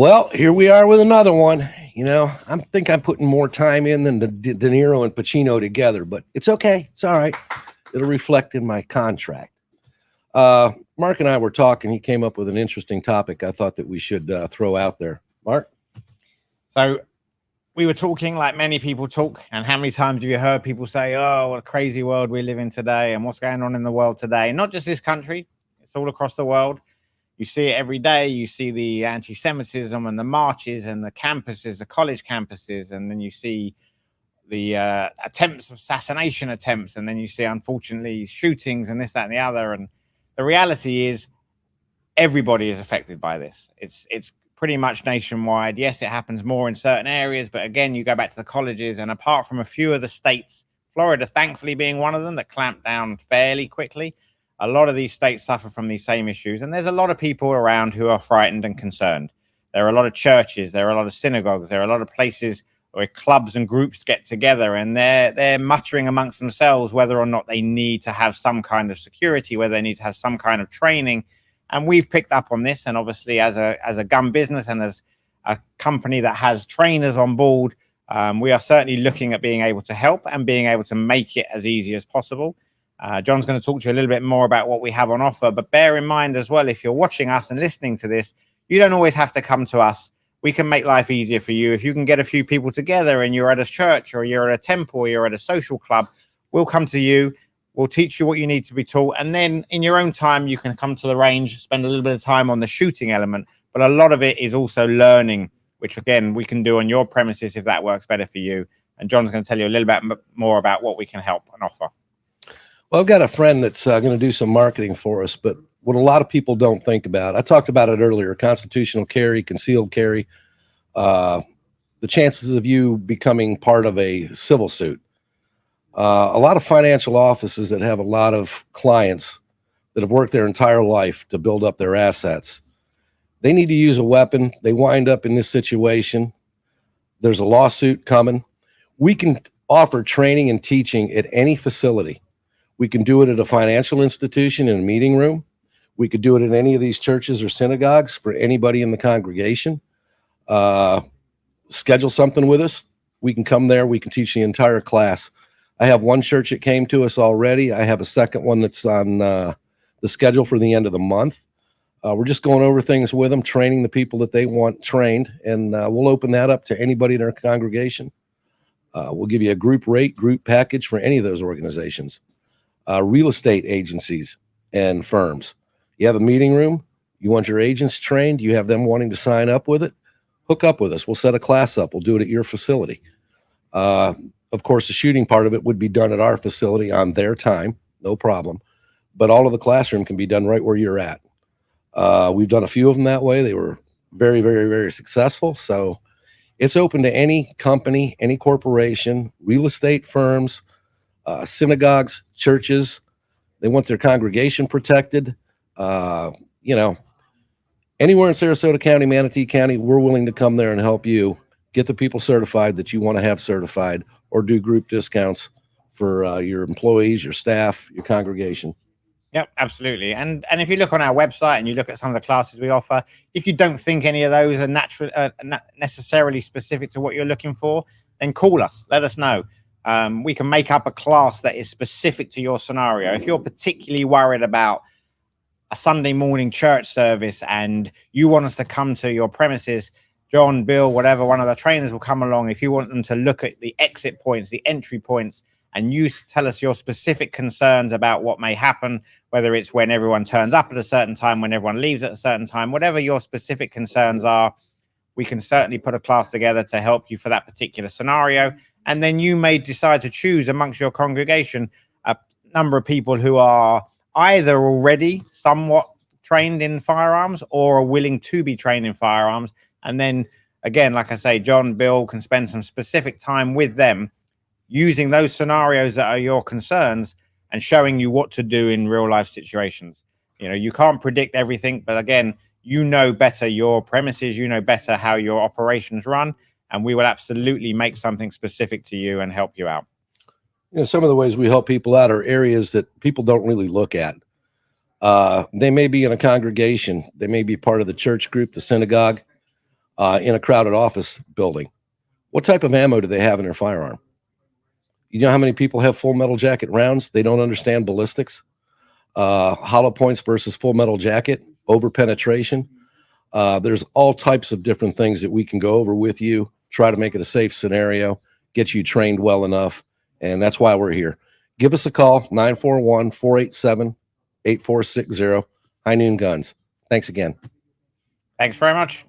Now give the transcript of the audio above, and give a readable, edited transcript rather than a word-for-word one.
Well, here we are with another one. I think I'm putting more time in than De Niro and Pacino together, but it's okay. It's all right. It'll reflect in my contract. Mark and I were talking. He came up with an interesting topic I thought that we should throw out there. Mark? So we were talking like many people talk, and how many times have you heard people say, oh, what a crazy world we live in today and what's going on in the world today? Not just this country, it's all across the world. You see it every day. You see the anti-Semitism and the marches and the campuses, the college campuses, and then you see the assassination attempts, and then you see, unfortunately, shootings and this, that, and the other. And the reality is everybody is affected by this. It's pretty much nationwide. Yes, it happens more in certain areas, but again, you go back to the colleges, and apart from a few of the states, Florida, thankfully, being one of them that clamped down fairly quickly, a lot of these states suffer from these same issues. And there's a lot of people around who are frightened and concerned. There are a lot of churches, there are a lot of synagogues, there are a lot of places where clubs and groups get together, and they're muttering amongst themselves whether or not they need to have some kind of security, whether they need to have some kind of training. And we've picked up on this. And obviously, as a gun business and as a company that has trainers on board, we are certainly looking at being able to help and being able to make it as easy as possible. John's going to talk to you a little bit more about what we have on offer, but bear in mind as well, if you're watching us and listening to this, you don't always have to come to us. We can make life easier for you. If you can get a few people together and you're at a church or you're at a temple or you're at a social club, we'll come to you. We'll teach you what you need to be taught. And then in your own time, you can come to the range, spend a little bit of time on the shooting element. But a lot of it is also learning, which, again, we can do on your premises if that works better for you. And John's going to tell you a little bit more about what we can help and offer. Well, I've got a friend that's going to do some marketing for us, but what a lot of people don't think about, I talked about it earlier, constitutional carry, concealed carry, the chances of you becoming part of a civil suit. A lot of financial offices that have a lot of clients that have worked their entire life to build up their assets, they need to use a weapon. They wind up in this situation. There's a lawsuit coming. We can offer training and teaching at any facility. We can do it at a financial institution in a meeting room. We could do it at any of these churches or synagogues for anybody in the congregation. Schedule something with us. We can come there. We can teach the entire class. I have one church that came to us already. I have a second one that's on the schedule for the end of the month. We're just going over things with them, training the people that they want trained, and we'll open that up to anybody in our congregation. We'll give you a group rate, group package for any of those organizations. Real estate agencies and firms. You have a meeting room, you want your agents trained, you have them wanting to sign up with it, hook up with us. We'll set a class up. We'll do it at your facility. Of course, the shooting part of it would be done at our facility on their time, no problem. But all of the classroom can be done right where you're at. We've done a few of them that way. They were very, very, very successful. So it's open to any company, any corporation, real estate firms, synagogues, churches. They want their congregation protected. Anywhere in Sarasota County, Manatee County, we're willing to come there and help you get the people certified that you want to have certified, or do group discounts for your employees, your staff, your congregation. Yep, absolutely. And if you look on our website and you look at some of the classes we offer, if you don't think any of those are not necessarily specific to what you're looking for, then call us. Let us know. We can make up a class that is specific to your scenario. If you're particularly worried about a Sunday morning church service and you want us to come to your premises, John, Bill, whatever, one of the trainers will come along. If you want them to look at the exit points, the entry points, and you tell us your specific concerns about what may happen, whether it's when everyone turns up at a certain time, when everyone leaves at a certain time, whatever your specific concerns are, we can certainly put a class together to help you for that particular scenario. And then you may decide to choose amongst your congregation a number of people who are either already somewhat trained in firearms or are willing to be trained in firearms. And then, again, like I say, John, Bill can spend some specific time with them using those scenarios that are your concerns and showing you what to do in real life situations. You can't predict everything, but again, you know better your premises, you know better how your operations run, and we will absolutely make something specific to you and help you out. Some of the ways we help people out are areas that people don't really look at. They may be in a congregation. They may be part of the church group, the synagogue. in a crowded office building. What type of ammo do they have in their firearm? You know how many people have full metal jacket rounds? They don't understand ballistics. Hollow points versus full metal jacket, over penetration. There's all types of different things that we can go over with you, try to make it a safe scenario, get you trained well enough. And that's why we're here. Give us a call, 941-487-8460. High Noon Guns. Thanks again. Thanks very much.